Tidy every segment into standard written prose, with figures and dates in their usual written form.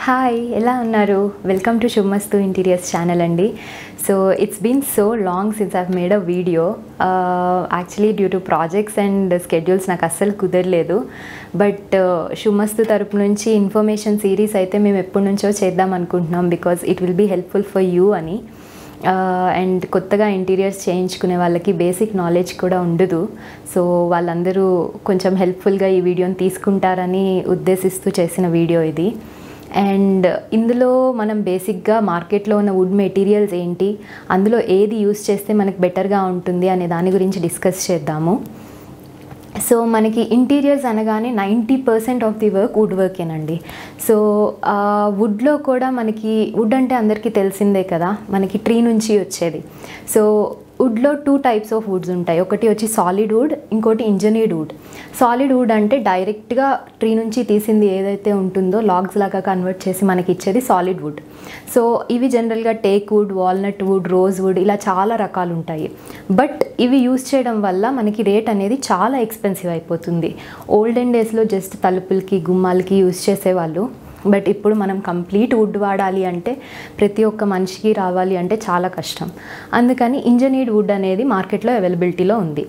Hi, ఎలా ఉన్నారు? Welcome to Subhamasthu Interiors channel అండి. So it's been so long since I've made a video. Actually due to projects and schedules నాకు అస్సలు కుదరలేదు. But శుభమస్తు తరపు నుంచి ఇన్ఫర్మేషన్ సిరీస్ అయితే మేము ఎప్పటి నుంచో చేద్దాం అనుకుంటున్నాం, because it will be helpful for you అని. అండ్ కొత్తగా ఇంటీరియర్స్ చేయించుకునే వాళ్ళకి బేసిక్ నాలెడ్జ్ కూడా ఉండదు. సో వాళ్ళందరూ కొంచెం హెల్ప్ఫుల్గా ఈ వీడియోని తీసుకుంటారని ఉద్దేశిస్తూ చేసిన వీడియో ఇది. అండ్ ఇందులో మనం బేసిక్గా మార్కెట్లో ఉన్న వుడ్ మెటీరియల్స్ ఏంటి, అందులో ఏది యూస్ చేస్తే మనకు బెటర్గా ఉంటుంది అనే దాని గురించి డిస్కస్ చేద్దాము. సో మనకి ఇంటీరియర్స్ అనగానే 90% ఆఫ్ ది వర్క్ వుడ్ వర్కేనండి. సో వుడ్లో కూడా మనకి వుడ్ అంటే అందరికీ తెలిసిందే కదా, మనకి ట్రీ నుంచి వచ్చేది. సో వుడ్లో 2 టైప్స్ ఆఫ్ వుడ్స్ ఉంటాయి. ఒకటి వచ్చి సాలిడ్ వుడ్, ఇంకోటి ఇంజనీర్డ్ వుడ్. సాలిడ్ వుడ్ అంటే డైరెక్ట్గా ట్రీ నుంచి తీసింది ఏదైతే ఉంటుందో లాగ్స్ లాగా కన్వర్ట్ చేసి మనకి ఇచ్చేది సాలిడ్ వుడ్. సో ఇవి జనరల్గా teak wood, walnut wood, rose wood ఇలా చాలా రకాలు ఉంటాయి. బట్ ఇవి యూస్ చేయడం వల్ల మనకి రేట్ అనేది చాలా ఎక్స్పెన్సివ్ అయిపోతుంది. ఓల్డెన్ డేస్లో జస్ట్ తలుపులకి గుమ్మాలకి యూస్ చేసేవాళ్ళు. బట్ ఇప్పుడు మనం కంప్లీట్ వుడ్ వాడాలి అంటే, ప్రతి ఒక్క మనిషికి రావాలి అంటే చాలా కష్టం. అందుకని ఇంజనీర్డ్ వుడ్ అనేది మార్కెట్లో అవైలబిలిటీలో ఉంది.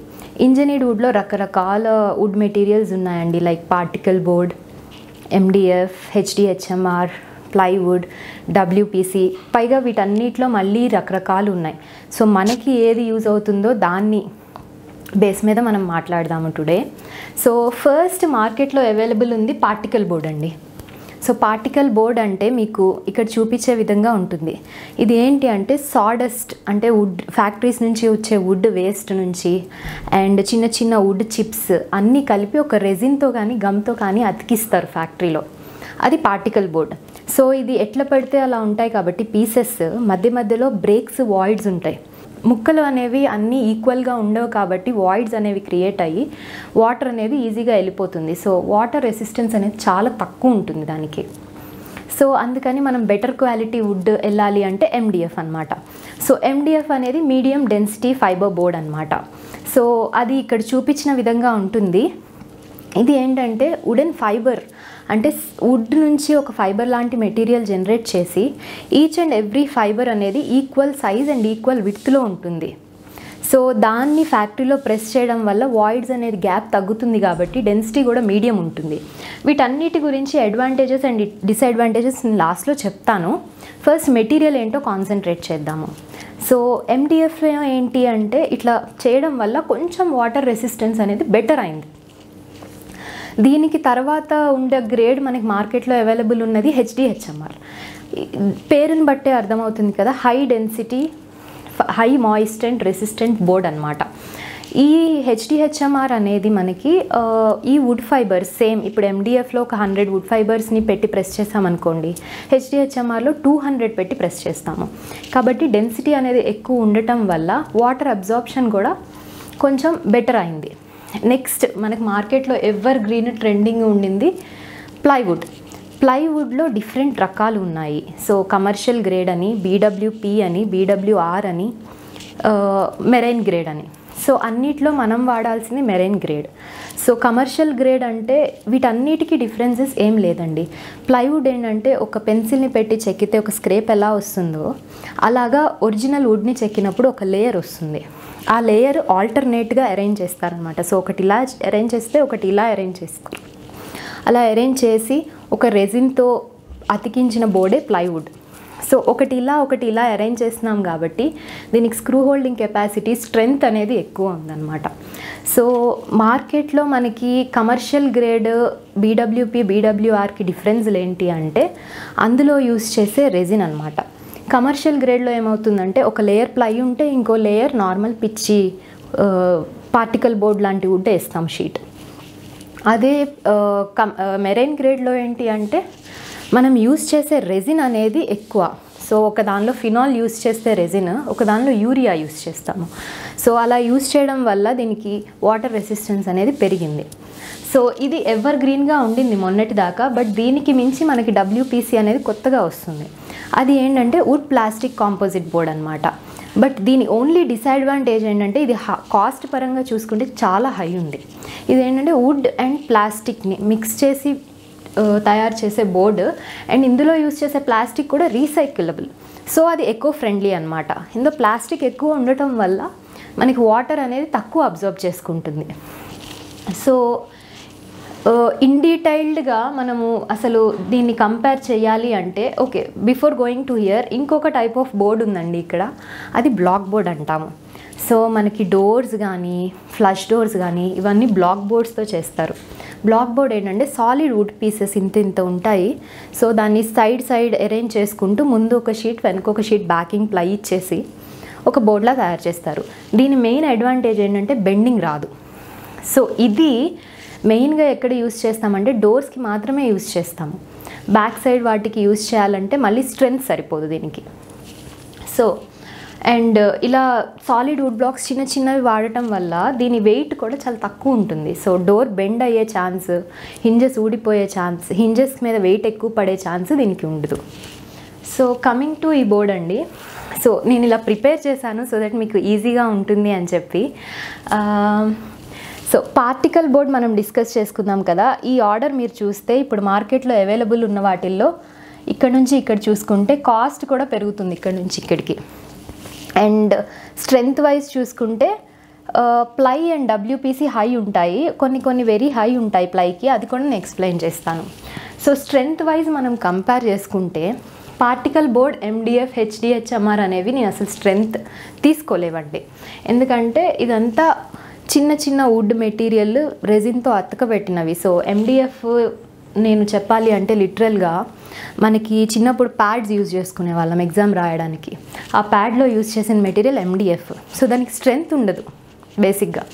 ఇంజనీర్డ్ వుడ్లో రకరకాల వుడ్ మెటీరియల్స్ ఉన్నాయండి, like particle board, MDF, HDHMR, plywood, WPC. పైగా వీటన్నిటిలో మళ్ళీ రకరకాలు ఉన్నాయి. సో మనకి ఏది యూజ్ అవుతుందో దాన్ని బేస్ మీద మనం మాట్లాడదాము టుడే. సో ఫస్ట్ మార్కెట్లో అవైలబుల్ ఉంది పార్టికల్ బోర్డ్ అండి. సో పార్టికల్ బోర్డ్ అంటే మీకు ఇక్కడ చూపించే విధంగా ఉంటుంది. ఇది ఏంటి అంటే సాడస్ట్, అంటే వుడ్ ఫ్యాక్టరీస్ నుంచి వచ్చే వుడ్ వేస్ట్ నుంచి అండ్ చిన్న చిన్న వుడ్ చిప్స్ అన్నీ కలిపి ఒక రెజిన్తో కానీ గమ్తో కానీ అతికిస్తారు ఫ్యాక్టరీలో. అది పార్టికల్ బోర్డ్. సో ఇది ఎట్లా పడితే అలా ఉంటాయి కాబట్టి పీసెస్ మధ్య మధ్యలో బ్రేక్స్, వాయిడ్స్ ఉంటాయి. ముక్కలు అనేవి అన్నీ ఈక్వల్గా ఉండవు కాబట్టి వాయిడ్స్ అనేవి క్రియేట్ అయ్యి వాటర్ అనేది ఈజీగా వెళ్ళిపోతుంది. సో వాటర్ రెసిస్టెన్స్ అనేది చాలా తక్కువ ఉంటుంది దానికి. సో అందుకని మనం బెటర్ క్వాలిటీ వుడ్ వెళ్ళాలి అంటే MDF అనమాట. సో MDF అనేది మీడియం డెన్సిటీ ఫైబర్ బోర్డ్ అనమాట. సో అది ఇక్కడ చూపించిన విధంగా ఉంటుంది. ఇది ఏంటంటే వుడెన్ ఫైబర్, అంటే వుడ్ నుంచి ఒక ఫైబర్ లాంటి మెటీరియల్ జనరేట్ చేసి ఈచ్ అండ్ ఎవ్రీ ఫైబర్ అనేది ఈక్వల్ సైజ్ అండ్ ఈక్వల్ విడ్త్లో ఉంటుంది. సో దాన్ని ఫ్యాక్టరీలో ప్రెస్ చేయడం వల్ల వాయిడ్స్ అనేది గ్యాప్ తగ్గుతుంది కాబట్టి డెన్సిటీ కూడా మీడియం ఉంటుంది. వీటన్నిటి గురించి అడ్వాంటేజెస్ అండ్ డిసడ్వాంటేజెస్ లాస్ట్లో చెప్తాను. ఫస్ట్ మెటీరియల్ ఏంటో కాన్సన్ట్రేట్ చేద్దాము. సో MDF ఏంటి అంటే ఇట్లా చేయడం వల్ల కొంచెం వాటర్ రెసిస్టెన్స్ అనేది బెటర్ అయింది. దీనికి తర్వాత ఉండే గ్రేడ్ మనకి మార్కెట్లో అవైలబుల్ ఉన్నది HDHMR. పేరుని బట్టే అర్థమవుతుంది కదా, high density high moist and resistant board అనమాట. ఈ HDHMR అనేది మనకి ఈ వుడ్ ఫైబర్స్ సేమ్ ఇప్పుడు MDFలో ఒక 100 వుడ్ ఫైబర్స్ని పెట్టి ప్రెస్ చేస్తామనుకోండి, HDHMRలో 200 పెట్టి ప్రెస్ చేస్తాము. కాబట్టి డెన్సిటీ అనేది ఎక్కువ ఉండటం వల్ల వాటర్ అబ్జార్ప్షన్ కూడా కొంచెం బెటర్ అయింది. నెక్స్ట్ మనకి మార్కెట్లో ఎవర్ గ్రీన్ ట్రెండింగ్ ఉండింది ప్లైవుడ్. ప్లైవుడ్లో డిఫరెంట్ రకాలు ఉన్నాయి. సో కమర్షియల్ గ్రేడ్ అని, BWP అని, BWR అని, మెరైన్ గ్రేడ్ అని. సో అన్నిట్లో మనం వాడాల్సింది marine grade. So commercial grade అంటే వీటన్నిటికీ డిఫరెన్సెస్ ఏం లేదండి. ప్లైవుడ్ ఏంటంటే ఒక పెన్సిల్ని పెట్టి చెక్కితే ఒక స్క్రేప్ ఎలా వస్తుందో అలాగా ఒరిజినల్ వుడ్ని చెక్కినప్పుడు ఒక లేయర్ వస్తుంది. ఆ లేయర్ ఆల్టర్నేట్గా అరేంజ్ చేస్తారనమాట. సో ఒకటి ఇలా అరేంజ్ చేస్తే ఒకటి ఇలా అరేంజ్ చేస్తారు. అలా అరేంజ్ చేసి ఒక రెజిన్తో అతికించిన బోర్డే ప్లైవుడ్. సో ఒకటి ఇలా అరేంజ్ చేస్తున్నాం కాబట్టి దీనికి స్క్రూ హోల్డింగ్ కెపాసిటీ, స్ట్రెంగ్త్ అనేది ఎక్కువ ఉందన్నమాట. సో మార్కెట్లో మనకి కమర్షియల్ గ్రేడ్ BWP, BWRకి డిఫరెన్స్లు ఏంటి అంటే అందులో యూస్ చేసే రెజిన్ అనమాట. కమర్షియల్ గ్రేడ్లో ఏమవుతుందంటే ఒక లేయర్ ప్లై ఉంటే ఇంకో లేయర్ నార్మల్ పిచ్చి పార్టికల్ బోర్డ్ లాంటి వుడ్ వేస్తాం, షీట్. అదే మెరైన్ గ్రేడ్లో ఏంటి అంటే మనం యూస్ చేసే రెజిన్ అనేది ఎక్కువ. సో ఒక దానిలో ఫినాల్ యూస్ చేస్తే రెజిన్, ఒక దానిలో యూరియా యూస్ చేస్తాము. సో అలా యూస్ చేయడం వల్ల దీనికి వాటర్ రెసిస్టెన్స్ అనేది పెరిగింది. సో ఇది ఎవర్ గ్రీన్గా ఉండింది మొన్నటి దాకా. బట్ దీనికి మించి మనకి WPC అనేది కొత్తగా వస్తుంది. అది ఏంటంటే వుడ్ ప్లాస్టిక్ కాంపోజిట్ బోర్డ్ అనమాట. బట్ దీని ఓన్లీ డిసడ్వాంటేజ్ ఏంటంటే ఇది కాస్ట్ పరంగా చూసుకుంటే చాలా హై ఉంది. ఇది ఏంటంటే వుడ్ అండ్ ప్లాస్టిక్ని మిక్స్ చేసి తయారు చేసే బోర్డు. అండ్ ఇందులో యూస్ చేసే ప్లాస్టిక్ కూడా రీసైకిలబుల్. సో అది ఎకో ఫ్రెండ్లీ అనమాట. ఇందులో ప్లాస్టిక్ ఎక్కువ ఉండటం వల్ల మనకి వాటర్ అనేది తక్కువ అబ్జర్వ్ చేసుకుంటుంది. సో ఇన్ డీటెయిల్డ్గా మనము అసలు దీన్ని కంపేర్ చేయాలి అంటే, okay, before going to hear ఇంకొక టైప్ ఆఫ్ బోర్డ్ ఉందండి ఇక్కడ. అది బ్లాక్ బోర్డ్ అంటాము. సో మనకి డోర్స్ కానీ ఫ్లష్ డోర్స్ కానీ ఇవన్నీ బ్లాక్ బోర్డ్స్తో చేస్తారు. బ్లాక్ బోర్డ్ ఏంటంటే సాలిడ్ వుడ్ పీసెస్ ఇంత ఉంటాయి. సో దాన్ని సైడ్ అరేంజ్ చేసుకుంటూ ముందు ఒక షీట్ వెనక ఒక షీట్ బ్యాకింగ్ ప్లై ఇచ్చేసి ఒక బోర్డ్లా తయారు చేస్తారు. దీని మెయిన్ అడ్వాంటేజ్ ఏంటంటే బెండింగ్ రాదు. సో ఇది మెయిన్గా ఎక్కడ యూస్ చేస్తామంటే డోర్స్కి మాత్రమే యూస్ చేస్తాము. బ్యాక్ సైడ్ వాటికి యూస్ చేయాలంటే మళ్ళీ స్ట్రెంత్ సరిపోదు దీనికి. సో అండ్ ఇలా సాలిడ్ వుడ్ బ్లాక్స్ చిన్నవి వాడటం వల్ల దీని వెయిట్ కూడా చాలా తక్కువ ఉంటుంది. సో డోర్ బెండ్ అయ్యే ఛాన్స్, హింజెస్ ఊడిపోయే ఛాన్స్, హింజెస్ మీద వెయిట్ ఎక్కువ పడే ఛాన్స్ దీనికి ఉండదు. సో కమింగ్ టు ఈ బోర్డ్ అండి. సో నేను ఇలా ప్రిపేర్ చేశాను సో దట్ మీకు ఈజీగా ఉంటుంది అని చెప్పి. సో పార్టికల్ బోర్డ్ మనం డిస్కస్ చేసుకుందాం కదా. ఈ ఆర్డర్ మీరు చూస్తే ఇప్పుడు మార్కెట్లో అవైలబుల్ ఉన్న వాటిల్లో ఇక్కడ నుంచి ఇక్కడ చూసుకుంటే కాస్ట్ కూడా పెరుగుతుంది ఇక్కడ నుంచి ఇక్కడికి. అండ్ స్ట్రెంగ్త్ వైజ్ చూసుకుంటే ప్లై అండ్ డబ్ల్యూపీసీ హై ఉంటాయి, కొన్ని వెరీ హై ఉంటాయి ప్లైకి. అది కూడా నేను ఎక్స్ప్లెయిన్ చేస్తాను. సో స్ట్రెంగ్త్ వైజ్ మనం కంపేర్ చేసుకుంటే పార్టికల్ బోర్డ్ MDF HDHMR అనేవి నేను అసలు స్ట్రెంగ్త్ తీసుకోలేవండి. ఎందుకంటే ఇదంతా చిన్న వుడ్ మెటీరియల్ రెజిన్తో అతకబెట్టినవి. సో MDF నేను చెప్పాలి అంటే లిటరల్గా మనకి చిన్నప్పుడు ప్యాడ్స్ యూజ్ చేసుకునే వాళ్ళం ఎగ్జామ్ రాయడానికి. ఆ ప్యాడ్లో యూజ్ చేసిన మెటీరియల్ MDF. సో దానికి స్ట్రెంగ్త్ ఉండదు బేసిక్గా.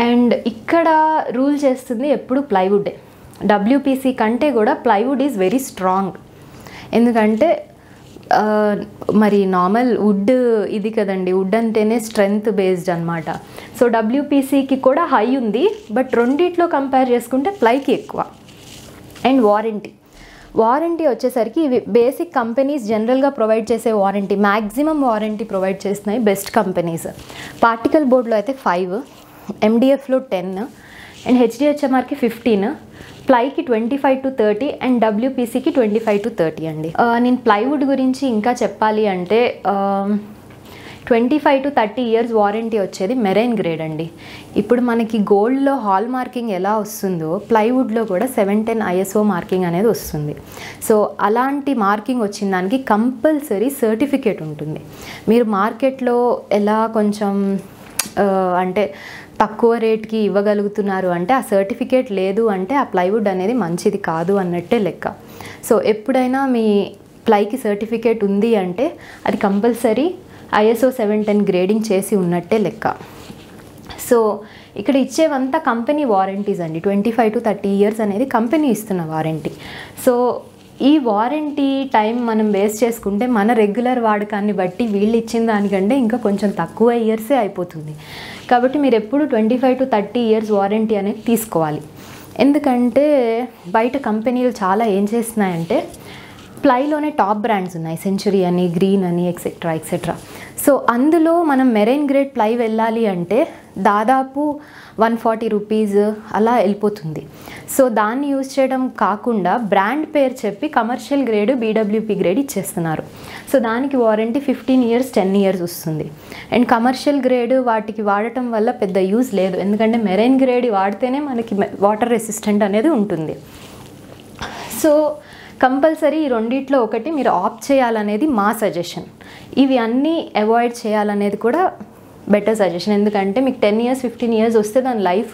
అండ్ ఇక్కడ రూల్ చేస్తుంది ఎప్పుడు ప్లైవుడ్డే. WPC కంటే కూడా ప్లైవుడ్ ఈజ్ వెరీ స్ట్రాంగ్. ఎందుకంటే మరి నార్మల్ వుడ్ ఇది కదండి, వుడ్ అంటేనే స్ట్రెంగ్త్ బేస్డ్ అనమాట. సో WPCకి కూడా హై ఉంది, బట్ రెండిట్లో కంపేర్ చేసుకుంటే ప్లైకి ఎక్కువ. అండ్ వారంటీ వచ్చేసరికి ఇవి బేసిక్ కంపెనీస్ జనరల్గా ప్రొవైడ్ చేసే వారంటీ, మ్యాక్సిమం వారంటీ ప్రొవైడ్ చేస్తున్నాయి బెస్ట్ కంపెనీస్. పార్టికల్ బోర్డ్లో అయితే 5, MDFలో 10 అండ్ HDHMRకి 15, ప్లైకి 25 to 30 అండ్ WPCకి 25 to 30 అండి. నేను ప్లైవుడ్ గురించి ఇంకా చెప్పాలి అంటే 25 to 30 years వారంటీ వచ్చేది మెరైన్ గ్రేడ్ అండి. ఇప్పుడు మనకి గోల్డ్లో హాల్ మార్కింగ్ ఎలా వస్తుందో ప్లైవుడ్లో కూడా 710 ISO మార్కింగ్ అనేది వస్తుంది. సో అలాంటి మార్కింగ్ వచ్చిన దానికి కంపల్సరీ సర్టిఫికేట్ ఉంటుంది. మీరు మార్కెట్లో ఎలా కొంచెం అంటే తక్కువ రేట్కి ఇవ్వగలుగుతున్నారు అంటే ఆ సర్టిఫికేట్ లేదు అంటే ఆ ప్లైవుడ్ అనేది మంచిది కాదు అన్నట్టే లెక్క. సో ఎప్పుడైనా మీ ప్లైకి సర్టిఫికేట్ ఉంది అంటే అది కంపల్సరీ ISO 710 గ్రేడింగ్ చేసి ఉన్నట్టే లెక్క. సో ఇక్కడ ఇచ్చేవంతా కంపెనీ వారంటీస్ అండి. 25 to 30 years అనేది కంపెనీ ఇస్తున్న వారంటీ. సో ఈ వారంటీ టైం మనం వేస్ట్ చేసుకుంటే మన రెగ్యులర్ వాడకాన్ని బట్టి వీళ్ళు ఇచ్చిన దానికంటే ఇంకా కొంచెం తక్కువ ఇయర్సే అయిపోతుంది. కాబట్టి మీరు ఎప్పుడు 25 to 30 years వారంటీ అనేది తీసుకోవాలి. ఎందుకంటే బయట కంపెనీలు చాలా ఏం చేస్తున్నాయంటే ప్లైలోనే టాప్ బ్రాండ్స్ ఉన్నాయి, సెంచురీ అని, గ్రీన్ అని, ఎక్సెట్రా. సో అందులో మనం మెరైన్ గ్రేడ్ ప్లై వెళ్ళాలి అంటే దాదాపు 140 rupees అలా వెళ్ళిపోతుంది. సో దాన్ని యూజ్ చేయడం కాకుండా బ్రాండ్ పేరు చెప్పి కమర్షియల్ గ్రేడ్ BWP గ్రేడ్ ఇచ్చేస్తున్నారు. సో దానికి వారంటీ 15 years 10 years వస్తుంది. అండ్ కమర్షియల్ గ్రేడ్ వాటికి వాడటం వల్ల పెద్ద యూజ్ లేదు, ఎందుకంటే మెరైన్ గ్రేడ్ వాడితేనే మనకి వాటర్ రెసిస్టెంట్ అనేది ఉంటుంది. సో కంపల్సరీ ఈ రెండిట్లో ఒకటి మీరు ఆప్ట్ చేయాలనేది మా సజెషన్. ఇవి అన్నీ అవాయిడ్ చేయాలనేది కూడా బెటర్ సజెషన్. ఎందుకంటే మీకు 10 years 15 years వస్తే దాని లైఫ్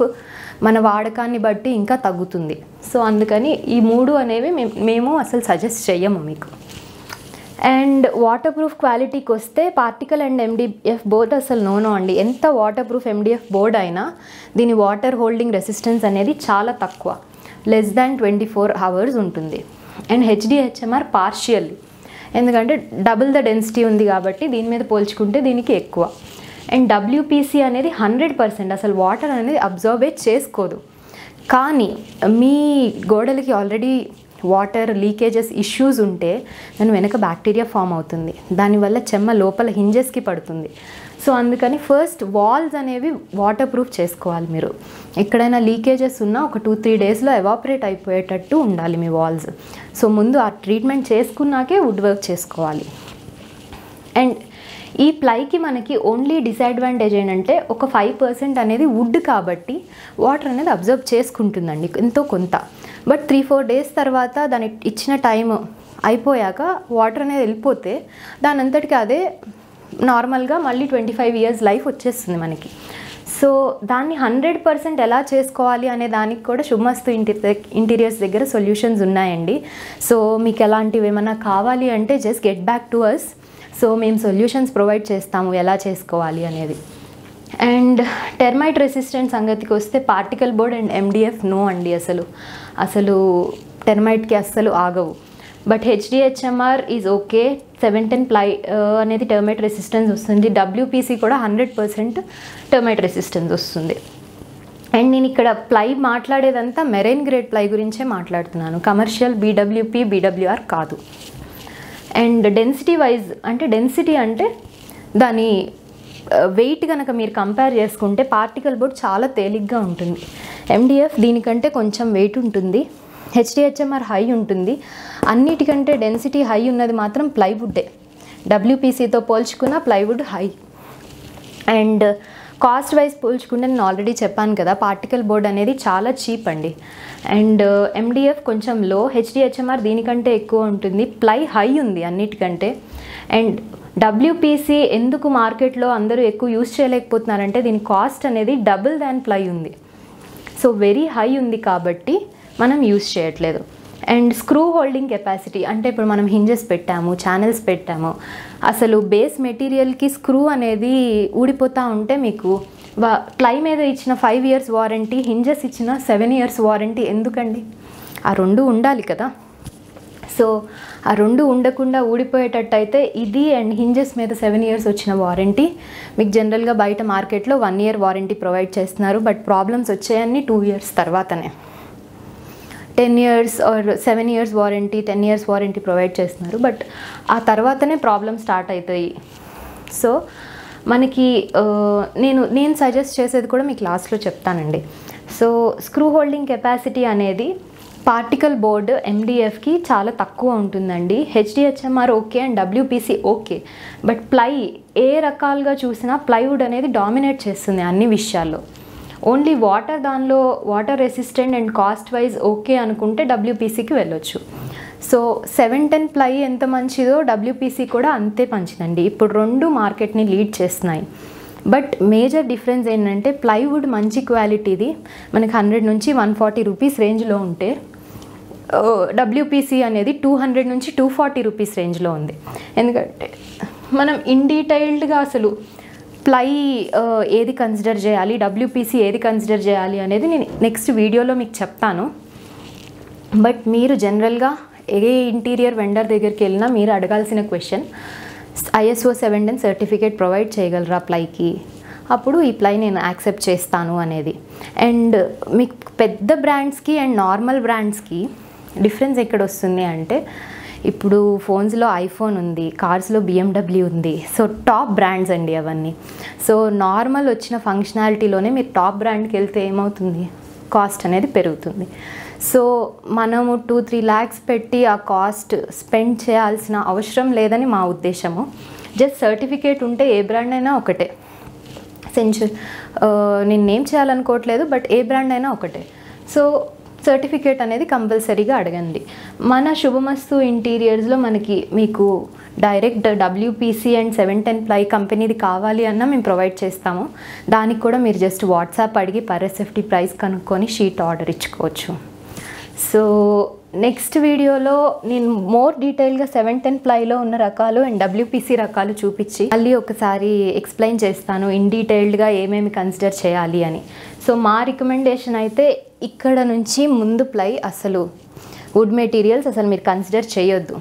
మన వాడకాన్ని బట్టి ఇంకా తగ్గుతుంది. సో అందుకని ఈ 3 అనేవి మేము అసలు సజెస్ట్ చెయ్యము మీకు. అండ్ వాటర్ ప్రూఫ్ క్వాలిటీకి వస్తే పార్టికల్ అండ్ MDF బోర్డ్ అసలు నో అండి. ఎంత వాటర్ ప్రూఫ్ MDF బోర్డ్ అయినా దీని వాటర్ హోల్డింగ్ రెసిస్టెన్స్ అనేది చాలా తక్కువ, less than 24 hours ఉంటుంది. అండ్ HDHMR పార్షియల్లీ, ఎందుకంటే డబుల్ ద డెన్సిటీ ఉంది కాబట్టి దీని మీద పోల్చుకుంటే దీనికి ఎక్కువ. అండ్ WPC అనేది 100% అసలు వాటర్ అనేది అబ్జర్వ్ చేసుకోదు. కానీ మీ గోడలకి ఆల్రెడీ వాటర్ లీకేజెస్ ఇష్యూస్ ఉంటే దాని వెనక బ్యాక్టీరియా ఫామ్ అవుతుంది, దానివల్ల చెమ్మ లోపల హింజెస్కి పడుతుంది. సో అందుకని ఫస్ట్ వాల్స్ అనేవి వాటర్ ప్రూఫ్ చేసుకోవాలి. మీరు ఎక్కడైనా లీకేజెస్ ఉన్నా ఒక 2-3 డేస్లో ఎవాపరేట్ అయిపోయేటట్టు ఉండాలి మీ వాల్స్. సో ముందు ఆ ట్రీట్మెంట్ చేసుకున్నాకే వుడ్ వర్క్ చేసుకోవాలి. అండ్ ఈ ప్లైకి మనకి ఓన్లీ డిసడ్వాంటేజ్ ఏంటంటే ఒక 5% అనేది వుడ్ కాబట్టి వాటర్ అనేది అబ్జర్వ్ చేసుకుంటుందండి ఎంతో కొంత. బట్ 3-4 డేస్ తర్వాత దాని ఇచ్చిన టైం అయిపోయాక వాటర్ అనేది వెళ్ళిపోతే దాని అంతటికి అదే నార్మల్గా మళ్ళీ 25 ఇయర్స్ లైఫ్ వచ్చేస్తుంది మనకి. సో దాన్ని 100% ఎలా చేసుకోవాలి అనే దానికి కూడా శుభమస్తు ఇంటీరియర్స్ దగ్గర సొల్యూషన్స్ ఉన్నాయండి. సో మీకు ఎలాంటివి ఏమైనా కావాలి అంటే just get back to us. So మేము సొల్యూషన్స్ ప్రొవైడ్ చేస్తాము ఎలా చేసుకోవాలి అనేది. అండ్ టెర్మైట్ రెసిస్టెంట్ సంగతికి వస్తే particle board and MDF no అండి, అసలు టెర్మైట్కి అస్సలు ఆగవు. But HDHMR is okay. 710 ply అనేది టెర్మైట్ రెసిస్టెన్స్ వస్తుంది. WPC కూడా 100% టెర్మైట్ రెసిస్టెన్స్ వస్తుంది. అండ్ నేను ఇక్కడ ప్లై మాట్లాడేదంతా మెరైన్ గ్రేడ్ ప్లై గురించే మాట్లాడుతున్నాను, కమర్షియల్ BWP BWR కాదు. అండ్ డెన్సిటీ వైజ్ అంటే దాని వెయిట్ కనుక మీరు కంపేర్ చేసుకుంటే పార్టికల్ బోర్డ్ చాలా తేలిగ్గా ఉంటుంది. MDF దీనికంటే కొంచెం వెయిట్ ఉంటుంది. HDHMR హై ఉంటుంది. అన్నిటికంటే డెన్సిటీ హై ఉన్నది మాత్రం ప్లైవుడ్డే. WPCతో పోల్చుకున్న plywood high. And cost wise పోల్చుకుంటే నేను ఆల్రెడీ చెప్పాను కదా, పార్టికల్ బోర్డ్ అనేది చాలా చీప్ అండి. అండ్ MDF కొంచెం లో, HDHMR దీనికంటే ఎక్కువ ఉంటుంది. ప్లై హై ఉంది అన్నిటికంటే. అండ్ WPC ఎందుకు మార్కెట్లో అందరూ ఎక్కువ యూజ్ చేయలేకపోతున్నారంటే దీని కాస్ట్ అనేది డబుల్ దాన్ ప్లై ఉంది. సో వెరీ హై ఉంది కాబట్టి మనం యూజ్ చేయట్లేదు. అండ్ స్క్రూ హోల్డింగ్ కెపాసిటీ అంటే ఇప్పుడు మనం హింజెస్ పెట్టాము, ఛానల్స్ పెట్టాము, అసలు బేస్ మెటీరియల్కి స్క్రూ అనేది ఊడిపోతూ ఉంటే మీకు ప్లై మీద ఇచ్చిన 5 ఇయర్స్ వారంటీ, హింజెస్ ఇచ్చిన 7 ఇయర్స్ వారంటీ ఎందుకండి? ఆ రెండు ఉండాలి కదా. సో ఆ రెండు ఉండకుండా ఊడిపోయేటట్టు అయితే ఇది అండ్ హింజెస్ మీద 7 ఇయర్స్ వచ్చిన వారంటీ మీకు జనరల్గా బయట మార్కెట్లో 1 ఇయర్ వారంటీ ప్రొవైడ్ చేస్తున్నారు. బట్ ప్రాబ్లమ్స్ వచ్చాయన్నీ 2 ఇయర్స్ తర్వాతనే. 10 years or 7 years warranty, 10 years warranty provide చేస్తున్నారు. బట్ ఆ తర్వాతనే ప్రాబ్లమ్ స్టార్ట్ అవుతాయి. సో మనకి నేను సజెస్ట్ చేసేది కూడా మీ క్లాస్లో చెప్తానండి. సో స్క్రూ హోల్డింగ్ కెపాసిటీ అనేది పార్టికల్ బోర్డ్ MDFకి చాలా తక్కువ ఉంటుందండి. HDHMR okay and WPC okay. But ply ఏ రకాలుగా చూసినా ప్లైవుడ్ అనేది డామినేట్ చేస్తుంది అన్ని విషయాల్లో. ఓన్లీ దానిలో water resistant and cost wise okay అనుకుంటే WPCకి వెళ్ళొచ్చు. సో 710 ప్లై ఎంత మంచిదో WPC కూడా అంతే మంచిదండి. ఇప్పుడు రెండు మార్కెట్ని లీడ్ చేస్తున్నాయి. బట్ మేజర్ డిఫరెన్స్ ఏంటంటే ప్లైవుడ్ మంచి క్వాలిటీది మనకి 100 నుంచి 140 రూపీస్ రేంజ్లో ఉంటే WPC అనేది 200 నుంచి 240 రూపీస్ రేంజ్లో ఉంది. ఎందుకంటే మనం ఇన్ డీటెయిల్డ్గా అసలు ప్లై ఏది కన్సిడర్ చేయాలి, WPC ఏది కన్సిడర్ చేయాలి అనేది నేను నెక్స్ట్ వీడియోలో మీకు చెప్తాను. బట్ మీరు జనరల్గా ఏ ఇంటీరియర్ వెండర్ దగ్గరికి వెళ్ళినా మీరు అడగాల్సిన క్వశ్చన్ ISO 710 సర్టిఫికేట్ ప్రొవైడ్ చేయగలరా ప్లైకి, అప్పుడు ఈ ప్లై నేను యాక్సెప్ట్ చేస్తాను అనేది. అండ్ మీకు పెద్ద బ్రాండ్స్కి అండ్ నార్మల్ బ్రాండ్స్కి డిఫరెన్స్ ఎక్కడ వస్తుంది అంటే ఇప్పుడు ఫోన్స్లో ఐఫోన్ ఉంది, కార్స్లో BMW ఉంది. సో టాప్ బ్రాండ్స్ అండి అవన్నీ. సో నార్మల్ వచ్చిన ఫంక్షనాలిటీలోనే మీరు టాప్ బ్రాండ్కి వెళ్తే ఏమవుతుంది, కాస్ట్ అనేది పెరుగుతుంది. సో మనము 2-3 lakhs పెట్టి ఆ కాస్ట్ స్పెండ్ చేయాల్సిన అవసరం లేదని మా ఉద్దేశము. జస్ట్ సర్టిఫికేట్ ఉంటే ఏ బ్రాండ్ అయినా ఒకటే. నేను నేమ్ చేయాలనుకోవట్లేదు, బట్ ఏ బ్రాండ్ అయినా ఒకటే. సో సర్టిఫికేట్ అనేది కంపల్సరీగా అడగండి. మన శుభమస్తు ఇంటీరియర్స్లో మీకు డైరెక్ట్ WPC అండ్ 710 ప్లై కంపెనీది కావాలి అన్నా మేము ప్రొవైడ్ చేస్తాము. దానికి కూడా మీరు జస్ట్ వాట్సాప్ అడిగి per SFT ప్రైస్ కనుక్కొని షీట్ ఆర్డర్ ఇచ్చుకోవచ్చు. సో నెక్స్ట్ వీడియోలో నేను మోర్ డీటెయిల్గా 710 ప్లైలో ఉన్న రకాలు అండ్ WPC రకాలు చూపించి మళ్ళీ ఒకసారి ఎక్స్ప్లెయిన్ చేస్తాను ఇన్ డీటెయిల్డ్గా ఏమేమి కన్సిడర్ చేయాలి అని. సో మా రికమెండేషన్ అయితే ఇక్కడ నుంచి ముందు ప్లై అసలు వుడ్ మెటీరియల్స్ అసలు మీరు కన్సిడర్ చేయొద్దు.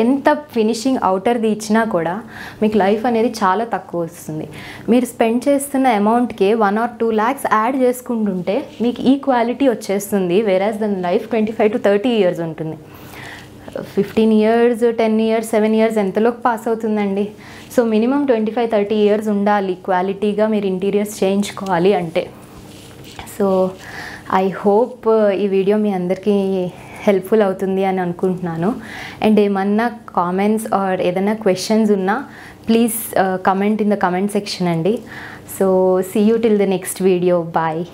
ఎంత ఫినిషింగ్ అవుటర్ది ఇచ్చినా కూడా మీకు లైఫ్ అనేది చాలా తక్కువ వస్తుంది. మీరు స్పెండ్ చేస్తున్న అమౌంట్కే 1 or 2 lakhs యాడ్ చేసుకుంటుంటే మీకు ఈ క్వాలిటీ వచ్చేస్తుంది. వేరాజ్ దాని లైఫ్ 25 to 30 years ఉంటుంది. 15 ఇయర్స్ 10 ఇయర్స్ 7 ఇయర్స్ ఎంతలోకి పాస్ అవుతుందండి. సో మినిమం 25-30 ఇయర్స్ ఉండాలి క్వాలిటీగా మీరు ఇంటీరియర్స్ చేయించుకోవాలి అంటే. సో ఐ హోప్ ఈ వీడియో మీ అందరికీ హెల్ప్ఫుల్ అవుతుంది అని అనుకుంటున్నాను. అండ్ ఏమన్నా కామెంట్స్ ఆర్ ఏదైనా క్వశ్చన్స్ ఉన్నా please comment in the comment section అండి. So see you till the next video. Bye.